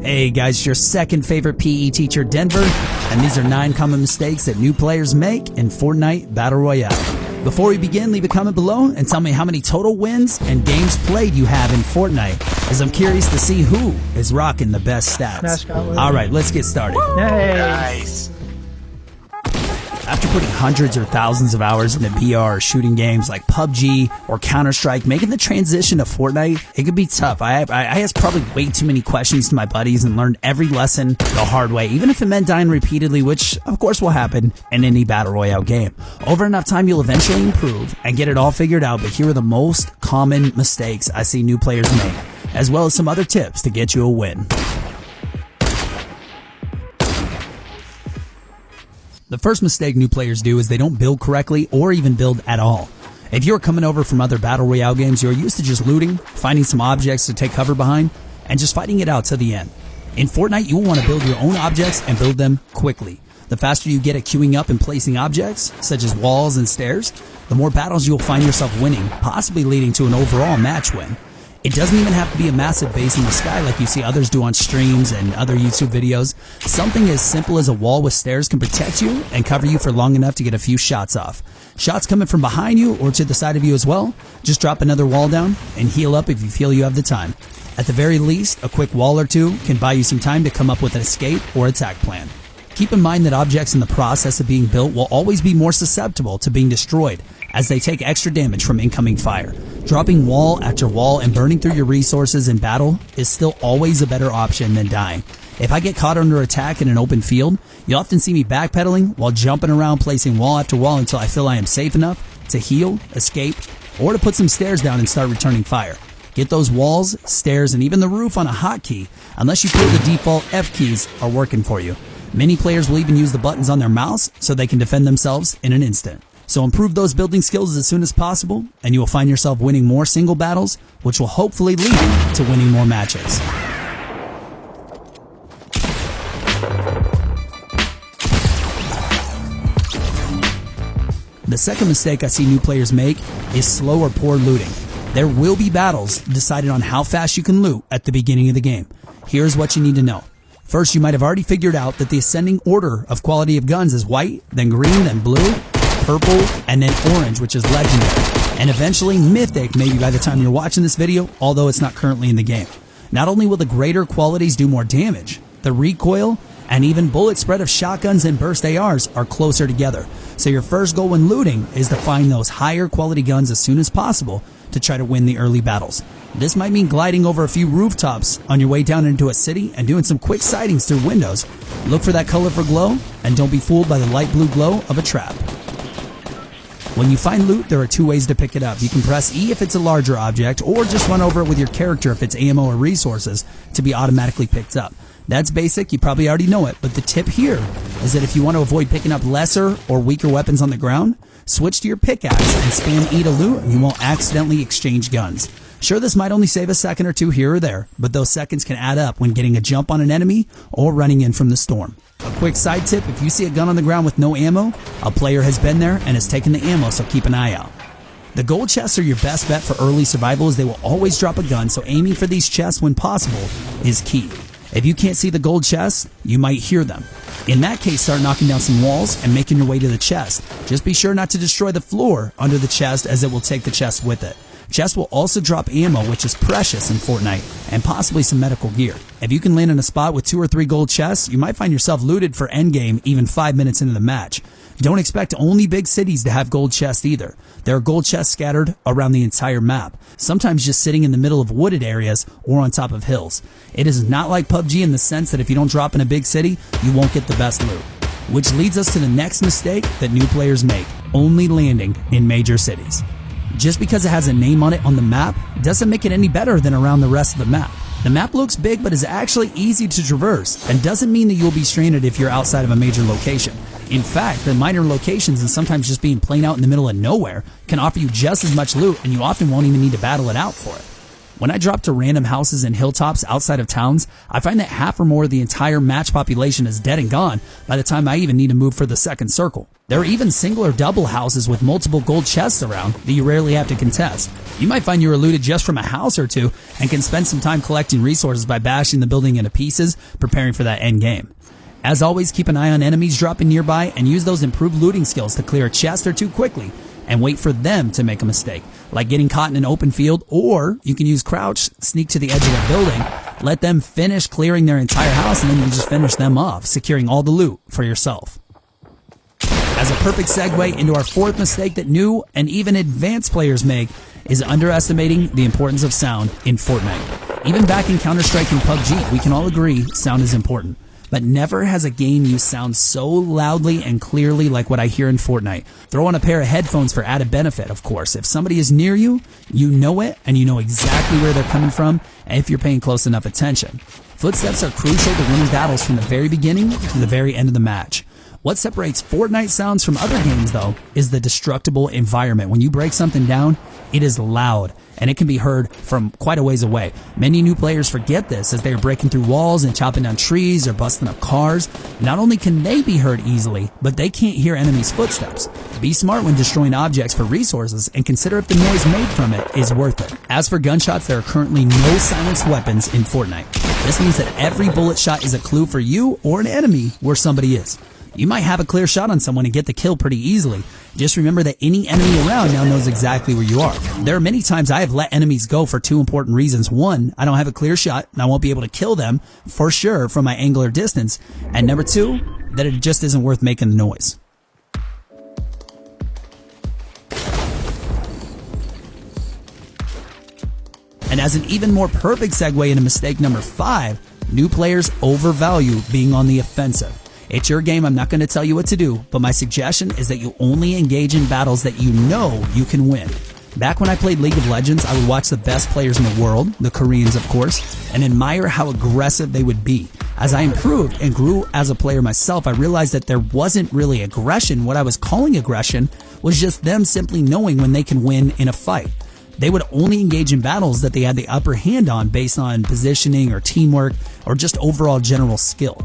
Hey guys, your second favorite PE teacher, Denver, and these are 9 common mistakes that new players make in Fortnite Battle Royale. Before we begin, leave a comment below and tell me how many total wins and games played you have in Fortnite, as I'm curious to see who is rocking the best stats. Alright, let's get started. Hey. Nice. After putting hundreds or thousands of hours into VR or shooting games like PUBG or Counter-Strike, making the transition to Fortnite, it could be tough. I asked probably way too many questions to my buddies and learned every lesson the hard way, even if it meant dying repeatedly, which of course will happen in any Battle Royale game. Over enough time, you'll eventually improve and get it all figured out, but here are the most common mistakes I see new players make, as well as some other tips to get you a win. The first mistake new players do is they don't build correctly or even build at all. If you're coming over from other Battle Royale games, you're used to just looting, finding some objects to take cover behind, and just fighting it out to the end. In Fortnite, you will want to build your own objects and build them quickly. The faster you get at queuing up and placing objects, such as walls and stairs, the more battles you will find yourself winning, possibly leading to an overall match win. It doesn't even have to be a massive base in the sky like you see others do on streams and other YouTube videos. Something as simple as a wall with stairs can protect you and cover you for long enough to get a few shots off. Shots coming from behind you or to the side of you as well, just drop another wall down and heal up if you feel you have the time. At the very least, a quick wall or two can buy you some time to come up with an escape or attack plan. Keep in mind that objects in the process of being built will always be more susceptible to being destroyed, as they take extra damage from incoming fire. Dropping wall after wall and burning through your resources in battle is still always a better option than dying. If I get caught under attack in an open field, you often see me backpedaling while jumping around placing wall after wall until I feel I am safe enough to heal, escape, or to put some stairs down and start returning fire. Get those walls, stairs, and even the roof on a hotkey unless you feel the default F keys are working for you. Many players will even use the buttons on their mouse so they can defend themselves in an instant. So improve those building skills as soon as possible, and you will find yourself winning more single battles, which will hopefully lead to winning more matches. The second mistake I see new players make is slow or poor looting. There will be battles decided on how fast you can loot at the beginning of the game. Here's what you need to know. First, you might have already figured out that the ascending order of quality of guns is white, then green, then blue, purple, and then orange, which is legendary, and eventually mythic maybe by the time you're watching this video, although it's not currently in the game. Not only will the greater qualities do more damage, the recoil and even bullet spread of shotguns and burst ARs are closer together. So your first goal when looting is to find those higher quality guns as soon as possible to try to win the early battles. This might mean gliding over a few rooftops on your way down into a city and doing some quick sightings through windows. Look for that colorful glow and don't be fooled by the light blue glow of a trap. When you find loot, there are 2 ways to pick it up. You can press E if it's a larger object, or just run over it with your character if it's ammo or resources to be automatically picked up. That's basic, you probably already know it, but the tip here is that if you want to avoid picking up lesser or weaker weapons on the ground, switch to your pickaxe and spam E to loot and you won't accidentally exchange guns. Sure, this might only save a second or two here or there, but those seconds can add up when getting a jump on an enemy or running in from the storm. A quick side tip, if you see a gun on the ground with no ammo, a player has been there and has taken the ammo, so keep an eye out. The gold chests are your best bet for early survival as they will always drop a gun, so aiming for these chests when possible is key. If you can't see the gold chests, you might hear them. In that case, start knocking down some walls and making your way to the chest. Just be sure not to destroy the floor under the chest, as it will take the chest with it. Chests will also drop ammo, which is precious in Fortnite, and possibly some medical gear. If you can land in a spot with 2 or 3 gold chests, you might find yourself looted for endgame even 5 minutes into the match. Don't expect only big cities to have gold chests either. There are gold chests scattered around the entire map, sometimes just sitting in the middle of wooded areas or on top of hills. It is not like PUBG in the sense that if you don't drop in a big city, you won't get the best loot. Which leads us to the next mistake that new players make, only landing in major cities. Just because it has a name on it on the map doesn't make it any better than around the rest of the map. The map looks big but is actually easy to traverse and doesn't mean that you'll be stranded if you're outside of a major location. In fact, the minor locations and sometimes just being plain out in the middle of nowhere can offer you just as much loot, and you often won't even need to battle it out for it. When I drop to random houses and hilltops outside of towns, I find that half or more of the entire match population is dead and gone by the time I even need to move for the second circle. There are even single or double houses with multiple gold chests around that you rarely have to contest. You might find you were looted just from a house or two and can spend some time collecting resources by bashing the building into pieces, preparing for that end game. As always, keep an eye on enemies dropping nearby and use those improved looting skills to clear a chest or two quickly and wait for them to make a mistake, like getting caught in an open field, or you can use crouch, sneak to the edge of the building, let them finish clearing their entire house, and then you just finish them off, securing all the loot for yourself. As a perfect segue into our fourth mistake that new and even advanced players make is underestimating the importance of sound in Fortnite. Even back in Counter-Strike and PUBG, we can all agree sound is important. But never has a game used sound so loudly and clearly like what I hear in Fortnite. Throw on a pair of headphones for added benefit, of course. If somebody is near you, you know it, and you know exactly where they're coming from, if you're paying close enough attention. Footsteps are crucial to winning battles from the very beginning to the very end of the match. What separates Fortnite sounds from other games, though, is the destructible environment. When you break something down, it is loud, and it can be heard from quite a ways away. Many new players forget this as they are breaking through walls and chopping down trees or busting up cars. Not only can they be heard easily, but they can't hear enemies' footsteps. Be smart when destroying objects for resources and consider if the noise made from it is worth it. As for gunshots, there are currently no silenced weapons in Fortnite. This means that every bullet shot is a clue for you or an enemy where somebody is. You might have a clear shot on someone and get the kill pretty easily. Just remember that any enemy around now knows exactly where you are. There are many times I have let enemies go for two important reasons. One, I don't have a clear shot and I won't be able to kill them for sure from my angle or distance. And number two, that it just isn't worth making the noise. And as an even more perfect segue into mistake number 5, new players overvalue being on the offensive. It's your game, I'm not going to tell you what to do, but my suggestion is that you only engage in battles that you know you can win. Back when I played League of Legends, I would watch the best players in the world, the Koreans of course, and admire how aggressive they would be. As I improved and grew as a player myself, I realized that there wasn't really aggression. What I was calling aggression was just them simply knowing when they can win in a fight. They would only engage in battles that they had the upper hand on based on positioning or teamwork or just overall general skill.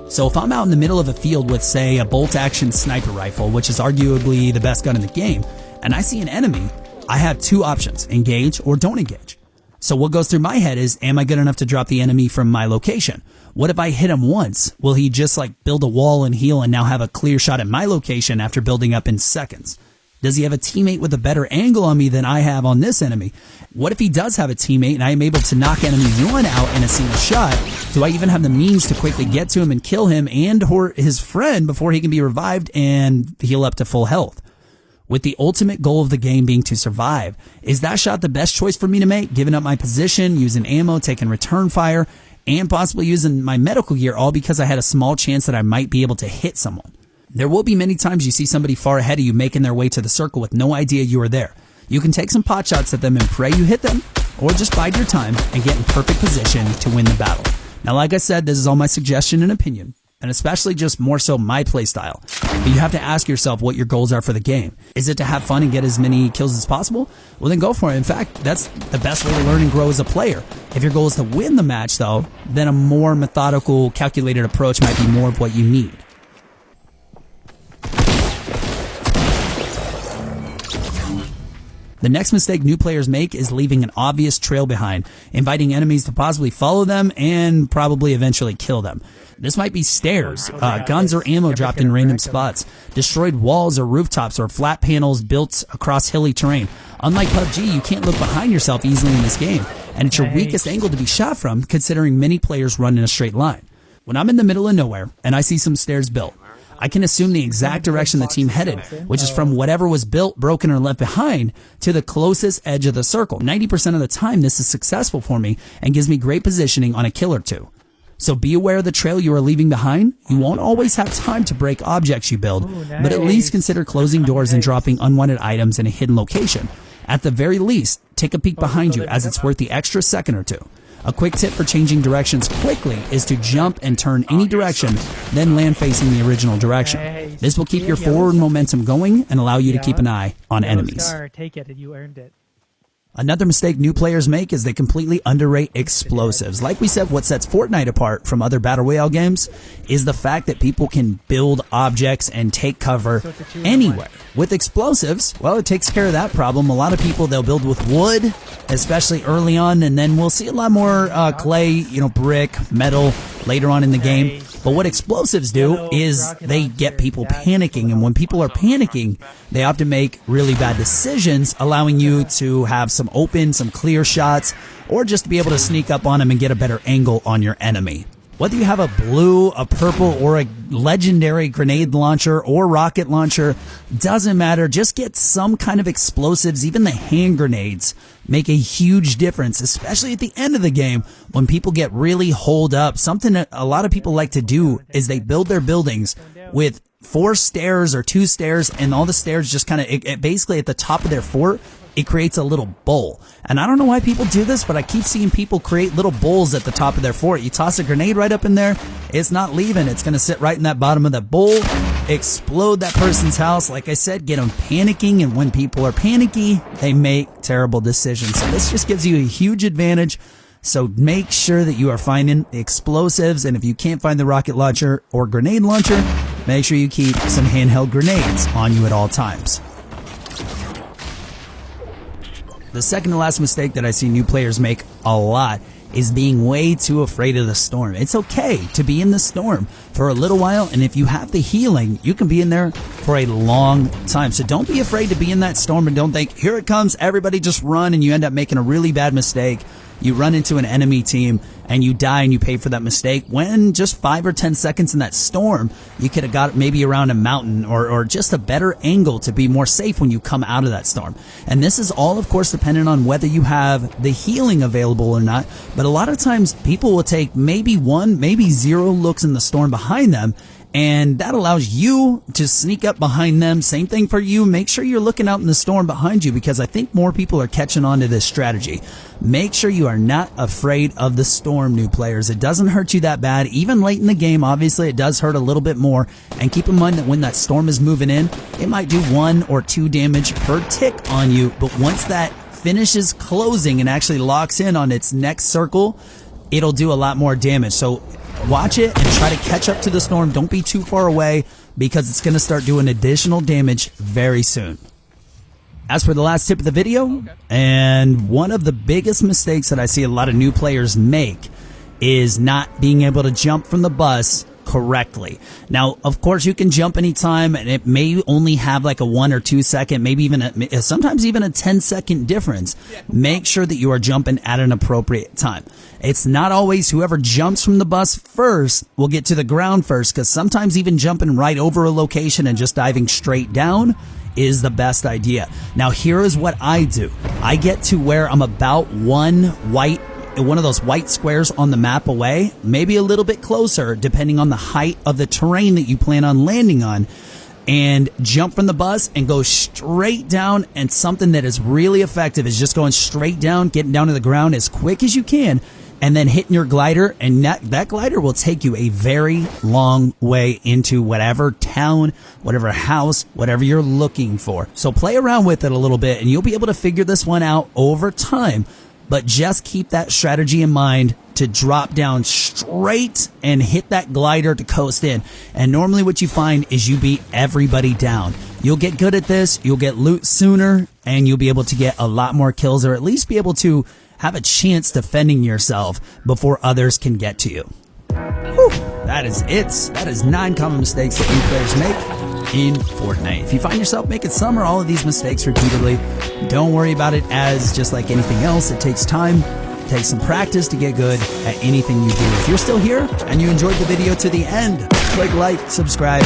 So if I'm out in the middle of a field with, say, a bolt-action sniper rifle, which is arguably the best gun in the game, and I see an enemy, I have two options, engage or don't engage. So what goes through my head is, am I good enough to drop the enemy from my location? What if I hit him once? Will he just build a wall and heal and now have a clear shot at my location after building up in seconds? Does he have a teammate with a better angle on me than I have on this enemy? What if he does have a teammate and I am able to knock enemy 1 out in a single shot? Do I even have the means to quickly get to him and kill him and or his friend before he can be revived and heal up to full health? With the ultimate goal of the game being to survive, is that shot the best choice for me to make, giving up my position, using ammo, taking return fire, and possibly using my medical gear, all because I had a small chance that I might be able to hit someone? There will be many times you see somebody far ahead of you making their way to the circle with no idea you are there. You can take some pot shots at them and pray you hit them, or just bide your time and get in perfect position to win the battle. Now, like I said, this is all my suggestion and opinion, and especially just more so my play style. But you have to ask yourself what your goals are for the game. Is it to have fun and get as many kills as possible? Well, then go for it. In fact, that's the best way to learn and grow as a player. If your goal is to win the match, though, then a more methodical, calculated approach might be more of what you need. The next mistake new players make is leaving an obvious trail behind, inviting enemies to possibly follow them and probably eventually kill them. This might be stairs, guns or ammo dropped in random spots, destroyed walls or rooftops or flat panels built across hilly terrain. Unlike PUBG, you can't look behind yourself easily in this game, and it's your weakest angle to be shot from considering many players run in a straight line. When I'm in the middle of nowhere and I see some stairs built, I can assume the exact direction the team headed, which is from whatever was built, broken, or left behind to the closest edge of the circle. 90% of the time, this is successful for me and gives me great positioning on a kill or two. So be aware of the trail you are leaving behind. You won't always have time to break objects you build, but at least consider closing doors and dropping unwanted items in a hidden location. At the very least, take a peek behind you as it's worth the extra second or two. A quick tip for changing directions quickly is to jump and turn any direction, then land facing the original direction. This will keep your forward momentum going and allow you to keep an eye on enemies. Take it, and you earned it. Another mistake new players make is they completely underrate explosives. Like we said, what sets Fortnite apart from other Battle Royale games is the fact that people can build objects and take cover anywhere. With explosives, well, it takes care of that problem. A lot of people, they'll build with wood, especially early on, and then we'll see a lot more clay, brick, metal later on in the game. But what explosives do is they get people panicking, and when people are panicking, they often make really bad decisions, allowing you to have some clear shots, or just to be able to sneak up on them and get a better angle on your enemy. Whether you have a blue, a purple, or a legendary grenade launcher or rocket launcher, doesn't matter. Just get some kind of explosives. Even the hand grenades make a huge difference, especially at the end of the game when people get really holed up. Something that a lot of people like to do is they build their buildings with 4 stairs or 2 stairs, and all the stairs just kind of, basically at the top of their fort, it creates a little bowl. And I don't know why people do this, but I keep seeing people create little bowls at the top of their fort. You toss a grenade right up in there, it's not leaving. It's going to sit right in that bottom of that bowl, explode that person's house. Like I said, get them panicking, and when people are panicky, they make terrible decisions. So this just gives you a huge advantage. So make sure that you are finding explosives, and if you can't find the rocket launcher or grenade launcher, make sure you keep some handheld grenades on you at all times. The second to last mistake that I see new players make a lot is being way too afraid of the storm. It's okay to be in the storm for a little while, and if you have the healing, you can be in there for a long time. So don't be afraid to be in that storm, and don't think, here it comes, everybody just run, and you end up making a really bad mistake. You run into an enemy team and you die, and you pay for that mistake, when just 5 or 10 seconds in that storm, you could have got maybe around a mountain or just a better angle to be more safe when you come out of that storm. And this is all, of course, dependent on whether you have the healing available or not. But a lot of times people will take maybe 1, maybe 0 looks in the storm behind them, and that allows you to sneak up behind them. Same thing for you. Make sure you're looking out in the storm behind you, because I think more people are catching on to this strategy. Make sure you are not afraid of the storm, new players. It doesn't hurt you that bad. Even late in the game, obviously, it does hurt a little bit more. And keep in mind that when that storm is moving in, it might do 1 or 2 damage per tick on you. But once that finishes closing and actually locks in on its next circle, it'll do a lot more damage. So watch it and try to catch up to the storm. Don't be too far away, because it's going to start doing additional damage very soon. As for the last tip of the video, and one of the biggest mistakes that I see a lot of new players make is not being able to jump from the bus correctly. Now, of course, you can jump anytime, and it may only have like a 1 or 2 second, maybe even sometimes even a 10-second difference. Make sure that you are jumping at an appropriate time. It's not always whoever jumps from the bus first will get to the ground first, because sometimes even jumping right over a location and just diving straight down is the best idea. Now, here is what I do. I get to where I'm about one of those white squares on the map away, maybe a little bit closer, depending on the height of the terrain that you plan on landing on, and jump from the bus and go straight down. And something that is really effective is just going straight down, getting down to the ground as quick as you can, and then hitting your glider, and that glider will take you a very long way into whatever town, whatever house, whatever you're looking for. So play around with it a little bit, and you'll be able to figure this one out over time. But just keep that strategy in mind to drop down straight and hit that glider to coast in. And normally what you find is you beat everybody down. You'll get good at this, you'll get loot sooner, and you'll be able to get a lot more kills, or at least be able to have a chance defending yourself before others can get to you. Whew, that is it. That is 9 common mistakes that new players make in Fortnite. If you find yourself making some or all of these mistakes repeatedly, don't worry about it. As just like anything else, it takes time, it takes some practice to get good at anything you do. If you're still here and you enjoyed the video to the end, click like, subscribe,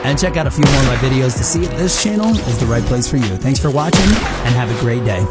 and check out a few more of my videos to see if this channel is the right place for you. Thanks for watching, and have a great day.